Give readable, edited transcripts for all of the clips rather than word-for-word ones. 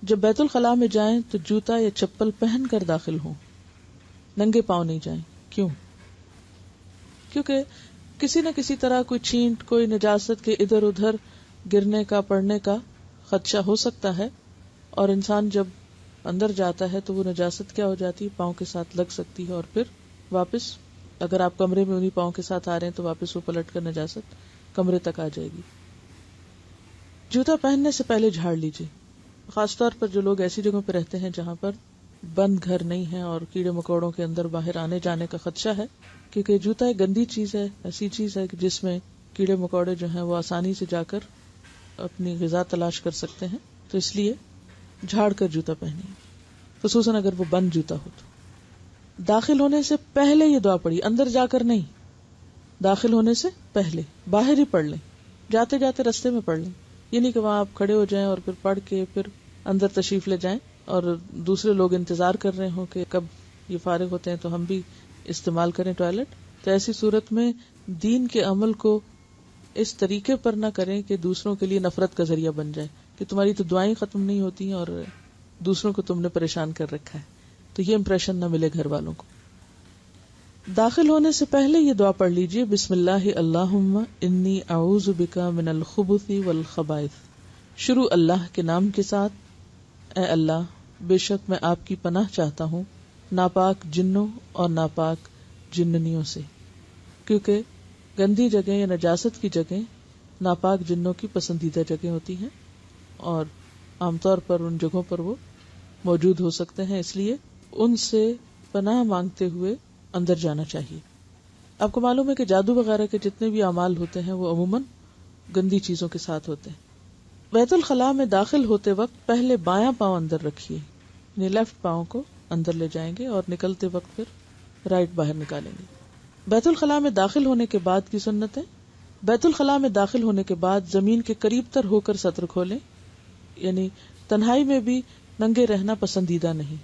جب بیت الخلاء میں جائیں تو جوتا یا چپل پہن کر داخل ہوں، ننگے پاؤں نہیں جائیں۔ کیوں؟ کیونکہ کسی نہ کسی طرح کوئی چھینٹ، کوئی نجاست کے ادھر ادھر گرنے کا، پڑنے کا خدشہ ہو سکتا ہے، اور انسان جب اندر جاتا ہے تو وہ نجاست کیا ہو جاتی ہے، پاؤں کے ساتھ لگ سکتی ہے، اور پھر واپس اگر آپ کمرے میں انہی پاؤں کے ساتھ آ رہے ہیں تو واپس وہ پلٹ کر نجاست کمرے تک آ جائے گی۔ جوتا پہننے سے پہلے جھاڑ لیجیے، خاص طور پر جو لوگ ایسی جگہوں پہ رہتے ہیں جہاں پر بند گھر نہیں ہے اور کیڑے مکوڑوں کے اندر باہر آنے جانے کا خدشہ ہے، کیونکہ جوتا ایک گندی چیز ہے، ایسی چیز ہے جس میں کیڑے مکوڑے جو ہیں وہ آسانی سے جا کر اپنی غذا تلاش کر سکتے ہیں، تو اس لیے جھاڑ کر جوتا پہنیے، خصوصاً اگر وہ بند جوتا ہو تو۔ داخل ہونے سے پہلے یہ دعا پڑھی، اندر جا کر نہیں، داخل ہونے سے پہلے باہر ہی پڑھ لیں، جاتے جاتے رستے میں پڑھ لیں، یہ نہیں کہ وہاں آپ کھڑے ہو جائیں اور پھر پڑھ کے پھر اندر تشریف لے جائیں اور دوسرے لوگ انتظار کر رہے ہوں کہ کب یہ فارغ ہوتے ہیں تو ہم بھی استعمال کریں ٹوائلٹ۔ تو ایسی صورت میں دین کے عمل کو اس طریقے پر نہ کریں کہ دوسروں کے لیے نفرت کا ذریعہ بن جائے، کہ تمہاری تو دعائیں ختم نہیں ہوتی ہیں اور دوسروں کو تم نے پریشان کر رکھا ہے، تو یہ امپریشن نہ ملے گھر والوں کو۔ داخل ہونے سے پہلے یہ دعا پڑھ لیجئے، بسم اللہ اللہم انی اعوذ بک من الخبث والخبائث، شروع اللہ کے نام کے ساتھ، اے اللہ بے شک میں آپ کی پناہ چاہتا ہوں ناپاک جنوں اور ناپاک جننیوں سے، کیونکہ گندی جگہ یا نجاست کی جگہ ناپاک جنوں کی پسندیدہ جگہ ہوتی ہیں اور عام طور پر ان جگہوں پر وہ موجود ہو سکتے ہیں، اس لیے ان سے پناہ مانگتے ہوئے اندر جانا چاہیے۔ آپ کو معلوم ہے کہ جادو وغیرہ کے جتنے بھی اعمال ہوتے ہیں وہ عموماً گندی چیزوں کے ساتھ ہوتے ہیں۔ بیت الخلاء میں داخل ہوتے وقت پہلے بایاں پاؤں اندر رکھیے، یعنی لیفٹ پاؤں کو اندر لے جائیں گے اور نکلتے وقت پھر رائٹ باہر نکالیں گے۔ بیت الخلاء میں داخل ہونے کے بعد کی سنتیں، بیت الخلاء میں داخل ہونے کے بعد زمین کے قریب تر ہو کر سطر کھولیں، یعنی تنہائی میں بھی ننگے رہنا پسندیدہ نہیں،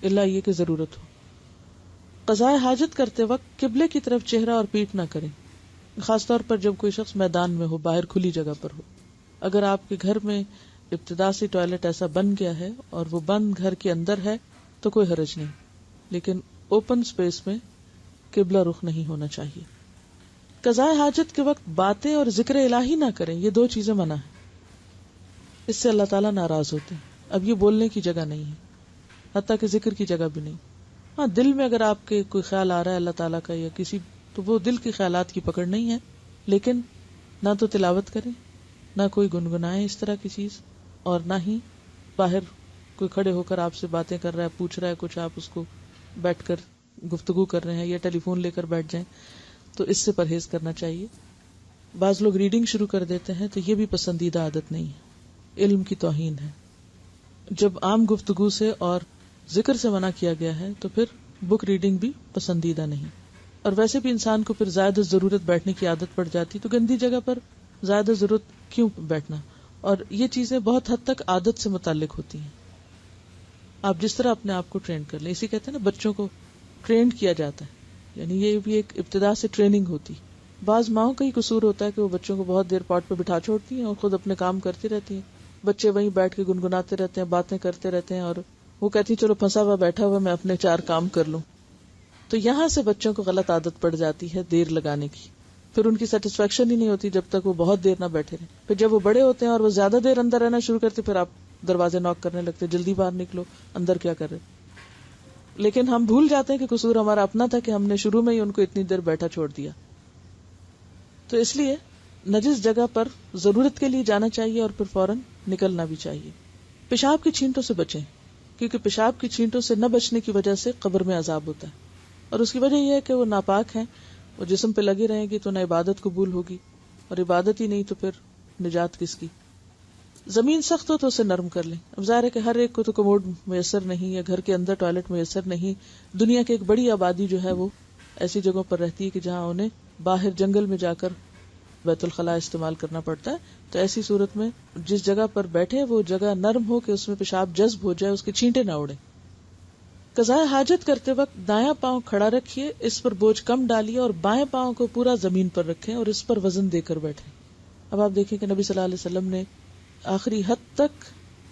الا یہ کہ ضرورت ہو۔ قضاء حاجت کرتے وقت قبلے کی طرف چہرہ اور پیٹھ نہ کریں، خاص طور پر جب کوئی شخص میدان میں ہو، باہر کھلی جگہ پر ہو۔ اگر آپ کے گھر میں ابتدا سے ٹوائلٹ ایسا بن گیا ہے اور وہ بند گھر کے اندر ہے تو کوئی حرج نہیں، لیکن اوپن سپیس میں قبلہ رخ نہیں ہونا چاہیے۔ قضاء حاجت کے وقت باتیں اور ذکر الہی نہ کریں، یہ دو چیزیں منع ہیں، اس سے اللہ تعالیٰ ناراض ہوتے ہیں۔ اب یہ بولنے کی جگہ نہیں ہے، حتیٰ کہ ذکر کی جگہ بھی نہیں۔ ہاں دل میں اگر آپ کے کوئی خیال آ رہا ہے اللہ تعالیٰ کا یا کسی، تو وہ دل کے خیالات کی پکڑ نہیں ہے، لیکن نہ تو تلاوت کریں، نہ کوئی گنگنائیں اس طرح کی چیز، اور نہ ہی باہر کوئی کھڑے ہو کر آپ سے باتیں کر رہا ہے، پوچھ رہا ہے کچھ، آپ اس کو بیٹھ کر گفتگو کر رہے ہیں یا ٹیلی فون لے کر بیٹھ جائیں، تو اس سے پرہیز کرنا چاہیے۔ بعض لوگ ریڈنگ شروع کر دیتے ہیں تو یہ بھی پسندیدہ عادت نہیں ہے، علم کی توہین ہے۔ جب عام گفتگو سے اور ذکر سے منع کیا گیا ہے تو پھر بک ریڈنگ بھی پسندیدہ نہیں، اور ویسے بھی انسان کو پھر زیادہ ضرورت بیٹھنے کی عادت پڑ جاتی، تو گندی جگہ پر زیادہ ضرورت کیوں بیٹھنا؟ اور یہ چیزیں بہت حد تک عادت سے متعلق ہوتی ہیں، آپ جس طرح اپنے آپ کو ٹرین کر لیں، اسی کہتے ہیں نا بچوں کو ٹرین کیا جاتا ہے، یعنی یہ بھی ایک ابتدا سے ٹریننگ ہوتی۔ بعض ماؤں کا ہی قصور ہوتا ہے کہ وہ بچوں کو بہت دیر پاٹ پہ بٹھا چھوڑتی ہیں اور خود اپنے کام کرتی رہتی ہیں، بچے وہیں بیٹھ کے گنگناتے رہتے ہیں، باتیں کرتے رہتے ہیں، اور وہ کہتی چلو پھنسا ہوا بیٹھا ہوا میں اپنے 4 کام کر لوں۔ تو یہاں سے بچوں کو غلط عادت پڑ جاتی ہے دیر لگانے کی، پھر ان کی سیٹسفیکشن ہی نہیں ہوتی جب تک وہ بہت دیر نہ بیٹھے رہیں۔ پھر جب وہ بڑے ہوتے ہیں اور وہ زیادہ دیر اندر رہنا شروع کرتے، پھر آپ دروازے ناک کرنے لگتے، جلدی باہر نکلو، اندر کیا کر رہے۔ لیکن ہم بھول جاتے ہیں کہ قصور ہمارا اپنا تھا کہ ہم نے شروع میں ہی ان کو اتنی دیر بیٹھا چھوڑ دیا۔ تو اس لیے نجس جگہ پر ضرورت کے لیے جانا چاہیے اور پھر فوراً نکلنا بھی چاہیے۔ پیشاب کی چھینٹوں سے بچیں، کیونکہ پیشاب کی چھینٹوں سے نہ بچنے کی وجہ سے قبر میں عذاب ہوتا ہے، اور اس کی وجہ یہ ہے کہ وہ ناپاک ہیں، وہ جسم پہ لگی رہیں گی تو نہ عبادت قبول ہوگی، اور عبادت ہی نہیں تو پھر نجات کس کی۔ زمین سخت ہو تو اسے نرم کر لیں۔ اب ظاہر ہے کہ ہر ایک کو تو کموڈ میسر نہیں، یا گھر کے اندر ٹوائلٹ میسر نہیں۔ دنیا کی ایک بڑی آبادی جو ہے وہ ایسی جگہوں پر رہتی ہے کہ جہاں انہیں باہر جنگل میں جا کر بیت الخلاء استعمال کرنا پڑتا ہے، تو ایسی صورت میں جس جگہ پر بیٹھے وہ جگہ نرم ہو کہ اس میں پیشاب جذب ہو جائے، اس کے چھینٹے نہ اڑیں۔ قضاء حاجت کرتے وقت دایاں پاؤں کھڑا رکھیے، اس پر بوجھ کم ڈالیے، اور بائیں پاؤں کو پورا زمین پر رکھیں اور اس پر وزن دے کر بیٹھیں۔ اب آپ دیکھیں کہ نبی صلی اللہ علیہ وسلم نے آخری حد تک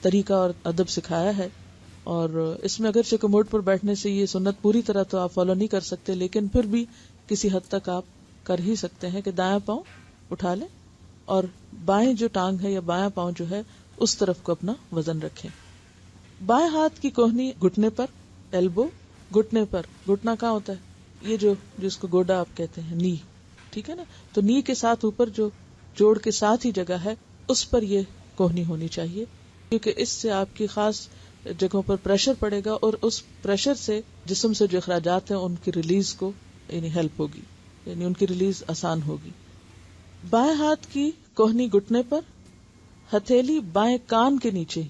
طریقہ اور ادب سکھایا ہے. اور اس میں اگرچہ کموڈ پر بیٹھنے سے یہ سنت پوری طرح تو آپ فالو نہیں کر سکتے، لیکن پھر بھی کسی حد تک آپ کر ہی سکتے ہیں کہ دایاں پاؤں اٹھا لیں اور بائیں جو ٹانگ ہے یا بایاں پاؤں جو ہے اس طرف کو اپنا وزن رکھیں. بائیں ہاتھ کی کوہنی گھٹنے پر، ایلبو گھٹنے پر. گھٹنا کہاں ہوتا ہے؟ یہ جو جس کو گوڈا آپ کہتے ہیں، نی، ٹھیک ہے نا. تو نی کے ساتھ اوپر جو جوڑ کے ساتھ ہی جگہ ہے اس پر یہ کوہنی ہونی چاہیے، کیونکہ اس سے آپ کی خاص جگہوں پر پریشر پڑے گا اور اس پریشر سے جسم سے جو اخراجات ہیں ان کی ریلیز کو یعنی ہیلپ ہوگی، یعنی ان کی ریلیز آسان ہوگی. بائیں ہاتھ کی کوہنی گھٹنے پر، ہتھیلی بائیں کان کے نیچے.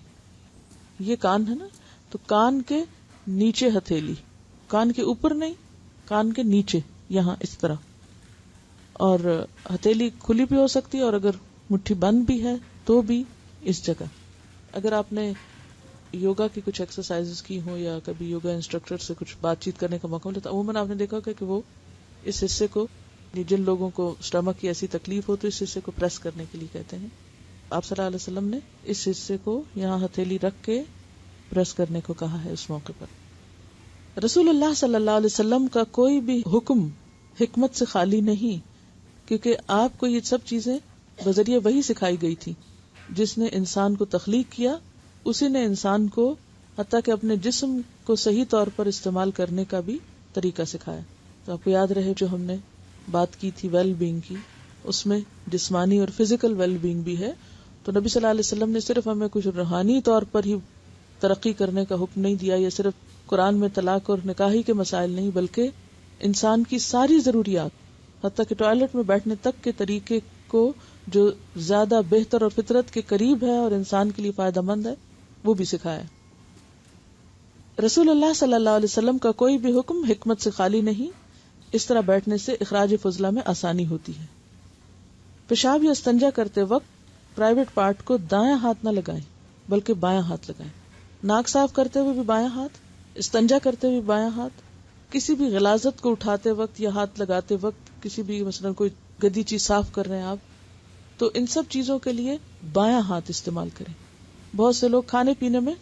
یہ کان ہے نا، تو کان کے نیچے ہتھیلی، کان کے اوپر نہیں، کان کے نیچے، یہاں اس طرح. اور ہتھیلی کھلی بھی ہو سکتی ہے اور اگر مٹھی بند بھی ہے تو بھی اس جگہ. اگر آپ نے یوگا کی کچھ ایکسرسائز کی ہوں یا کبھی یوگا انسٹرکٹر سے کچھ بات چیت کرنے کا موقع ملا تو عموماً آپ نے دیکھا کہ وہ اس حصے کو، جن لوگوں کو اسٹمک کی ایسی تکلیف ہو تو اس حصے کو پریس کرنے کے لیے کہتے ہیں. آپ صلی اللہ علیہ وسلم نے اس حصے کو یہاں ہتھیلی رکھ کے پریس کرنے کو کہا ہے اس موقع پر. رسول اللہ صلی اللہ علیہ وسلم کا کوئی بھی حکم حکمت سے خالی نہیں، کیونکہ آپ کو یہ سب چیزیں بذریعہ وحی سکھائی گئی تھی. جس نے انسان کو تخلیق کیا اسی نے انسان کو حتیٰ کہ اپنے جسم کو صحیح طور پر استعمال کرنے کا بھی طریقہ سکھایا. تو آپ کو یاد رہے جو ہم نے بات کی تھی ویل بینگ کی، اس میں جسمانی اور فزیکل ویل بینگ بھی ہے. تو نبی صلی اللہ علیہ وسلم نے صرف ہمیں کچھ روحانی طور پر ہی ترقی کرنے کا حکم نہیں دیا، یا صرف قرآن میں طلاق اور نکاحی کے مسائل نہیں، بلکہ انسان کی ساری ضروریات حتیٰ کہ ٹوائلٹ میں بیٹھنے تک کے طریقے کو جو زیادہ بہتر اور فطرت کے قریب ہے اور انسان کے لیے فائدہ مند ہے وہ بھی سکھایا. رسول اللہ صلی اللہ علیہ وسلم کا کوئی بھی حکم حکمت سے خالی نہیں. اس طرح بیٹھنے سے اخراج فضلہ میں آسانی ہوتی ہے. پیشاب یا استنجا کرتے وقت پرائیویٹ پارٹ کو دایاں ہاتھ نہ لگائیں بلکہ بایاں ہاتھ لگائیں. ناک صاف کرتے ہوئے بھی بایاں ہاتھ، استنجا کرتے ہوئے بایاں ہاتھ. کسی بھی غلاظت کو اٹھاتے وقت یا ہاتھ لگاتے وقت، کسی بھی مثلا کوئی گدی چیز صاف کر رہے ہیں آپ، تو ان سب چیزوں کے لیے بایاں ہاتھ استعمال کریں. بہت سے لوگ کھانے پینے میں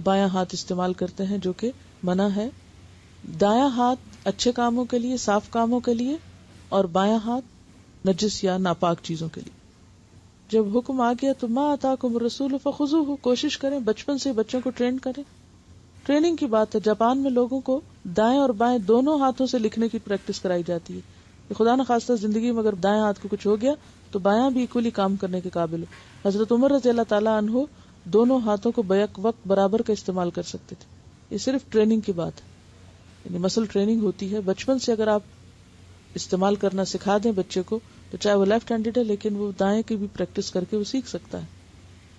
بایاں ہاتھ استعمال کرتے ہیں جو کہ منع ہے. دایاں ہاتھ اچھے کاموں کے لیے، صاف کاموں کے لیے، اور بایاں ہاتھ نجس یا ناپاک چیزوں کے لیے. جب حکم آ گیا تو ما آتاکم الرسول فخذوہ، کوشش کریں بچپن سے بچوں کو ٹرین کریں. ٹریننگ کی بات ہے. جاپان میں لوگوں کو دائیں اور بائیں دونوں ہاتھوں سے لکھنے کی پریکٹس کرائی جاتی ہے کہ خدا نہ خواستہ زندگی میں اگر دائیں ہاتھ کو کچھ ہو گیا تو بایاں بھی اکولی کام کرنے کے قابل ہو. حضرت عمر رضی اللہ تعالیٰ عنہ دونوں ہاتھوں کو بیک وقت برابر کا استعمال کر سکتے تھے. یہ صرف ٹریننگ کی بات ہے، یعنی مسل ٹریننگ ہوتی ہے. بچپن سے اگر آپ استعمال کرنا سکھا دیں بچے کو تو چاہے وہ لیفٹ ہینڈڈ ہے لیکن وہ دائیں کی بھی پریکٹس کر کے وہ سیکھ سکتا ہے.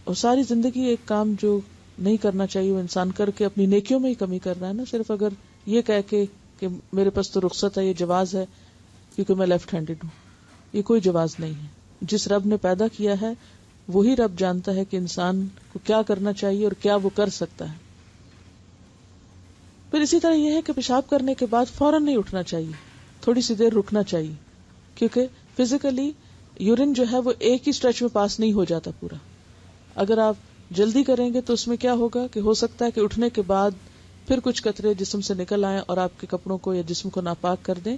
اور ساری زندگی ایک کام جو نہیں کرنا چاہیے وہ انسان کر کے اپنی نیکیوں میں ہی کمی کر رہا ہے نا. صرف اگر یہ کہہ کے کہ میرے پاس تو رخصت ہے، یہ جواز ہے کیونکہ میں لیفٹ ہینڈڈ ہوں، یہ کوئی جواز نہیں ہے. جس رب نے پیدا کیا ہے وہی رب جانتا ہے کہ انسان کو کیا کرنا چاہیے اور کیا وہ کر سکتا ہے. پھر اسی طرح یہ ہے کہ پیشاب کرنے کے بعد فوراً نہیں اٹھنا چاہیے، تھوڑی سی دیر رکنا چاہیے، کیونکہ فزیکلی یورین جو ہے وہ ایک ہی اسٹریچ میں پاس نہیں ہو جاتا پورا. اگر آپ جلدی کریں گے تو اس میں کیا ہوگا کہ ہو سکتا ہے کہ اٹھنے کے بعد پھر کچھ قطرے جسم سے نکل آئیں اور آپ کے کپڑوں کو یا جسم کو ناپاک کر دیں.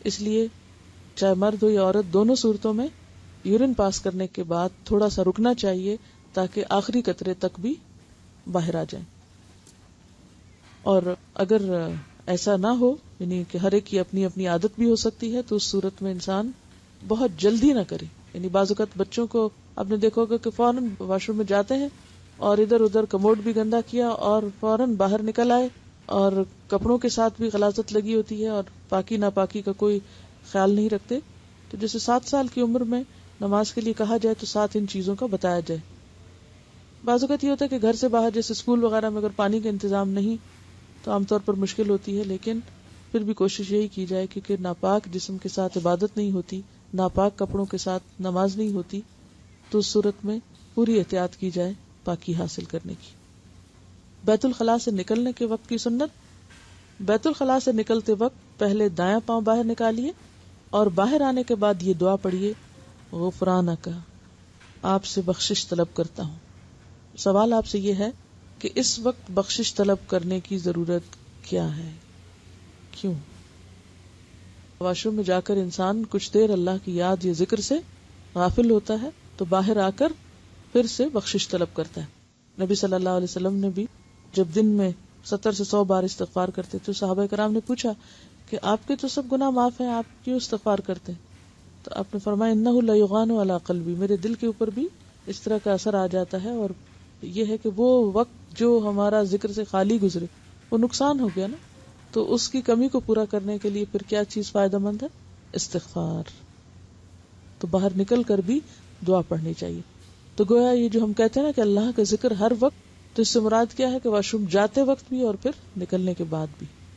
اس لیے چاہے مرد ہو یا عورت، دونوں صورتوں میں یورین پاس کرنے کے بعد تھوڑا سا رکنا چاہیے تاکہ آخری قطرے تک بھی باہر آ جائیں. اور اگر ایسا نہ ہو، یعنی کہ ہر ایک کی اپنی اپنی عادت بھی ہو سکتی ہے، تو اس صورت میں انسان بہت جلدی نہ کرے. یعنی بعض اوقات بچوں کو آپ نے دیکھا ہوگا کہ فوراً واش روم میں جاتے ہیں اور ادھر ادھر کموڈ بھی گندا کیا اور فوراً باہر نکل آئے، اور کپڑوں کے ساتھ بھی غلاظت لگی ہوتی ہے اور پاکی ناپاکی کا کوئی خیال نہیں رکھتے. تو جیسے 7 سال کی عمر میں نماز کے لیے کہا جائے تو 7 ان چیزوں کا بتایا جائے. بعض اوقات یہ ہوتا ہے کہ گھر سے باہر جیسے اسکول وغیرہ میں اگر پانی کا انتظام نہیں تو عام طور پر مشکل ہوتی ہے، لیکن پھر بھی کوشش یہی کی جائے کیونکہ ناپاک جسم کے ساتھ عبادت نہیں ہوتی، ناپاک کپڑوں کے ساتھ نماز نہیں ہوتی. تو اس صورت میں پوری احتیاط کی جائے پاکی حاصل کرنے کی. بیت الخلاء سے نکلنے کے وقت کی سنت: بیت الخلاء سے نکلتے وقت پہلے دایاں پاؤں باہر نکالیے اور باہر آنے کے بعد یہ دعا پڑھیے: غفرانک، آپ سے بخشش طلب کرتا ہوں. سوال آپ سے یہ ہے کہ اس وقت بخشش طلب کرنے کی ضرورت کیا ہے؟ کیوں؟ واش روم میں جا کر انسان کچھ دیر اللہ کی یاد یا ذکر سے غافل ہوتا ہے تو باہر آ کر پھر سے بخشش طلب کرتا ہے. نبی صلی اللہ علیہ وسلم نے بھی جب دن میں 70 سے 100 بار استغفار کرتے تو صحابہ کرام نے پوچھا کہ آپ کے تو سب گناہ معاف ہیں، آپ کیوں استغفار کرتے ہیں؟ تو آپ نے فرمایا انہ لیغان علی قلبی، میرے دل کے اوپر بھی اس طرح کا اثر آ جاتا ہے، اور یہ ہے کہ وہ وقت جو ہمارا ذکر سے خالی گزرے وہ نقصان ہو گیا نا، تو اس کی کمی کو پورا کرنے کے لیے پھر کیا چیز فائدہ مند ہے؟ استغفار. تو باہر نکل کر بھی دعا پڑھنی چاہیے. تو گویا یہ جو ہم کہتے ہیں نا کہ اللہ کا ذکر ہر وقت، تو اس سے مراد کیا ہے کہ واش روم جاتے وقت بھی اور پھر نکلنے کے بعد بھی.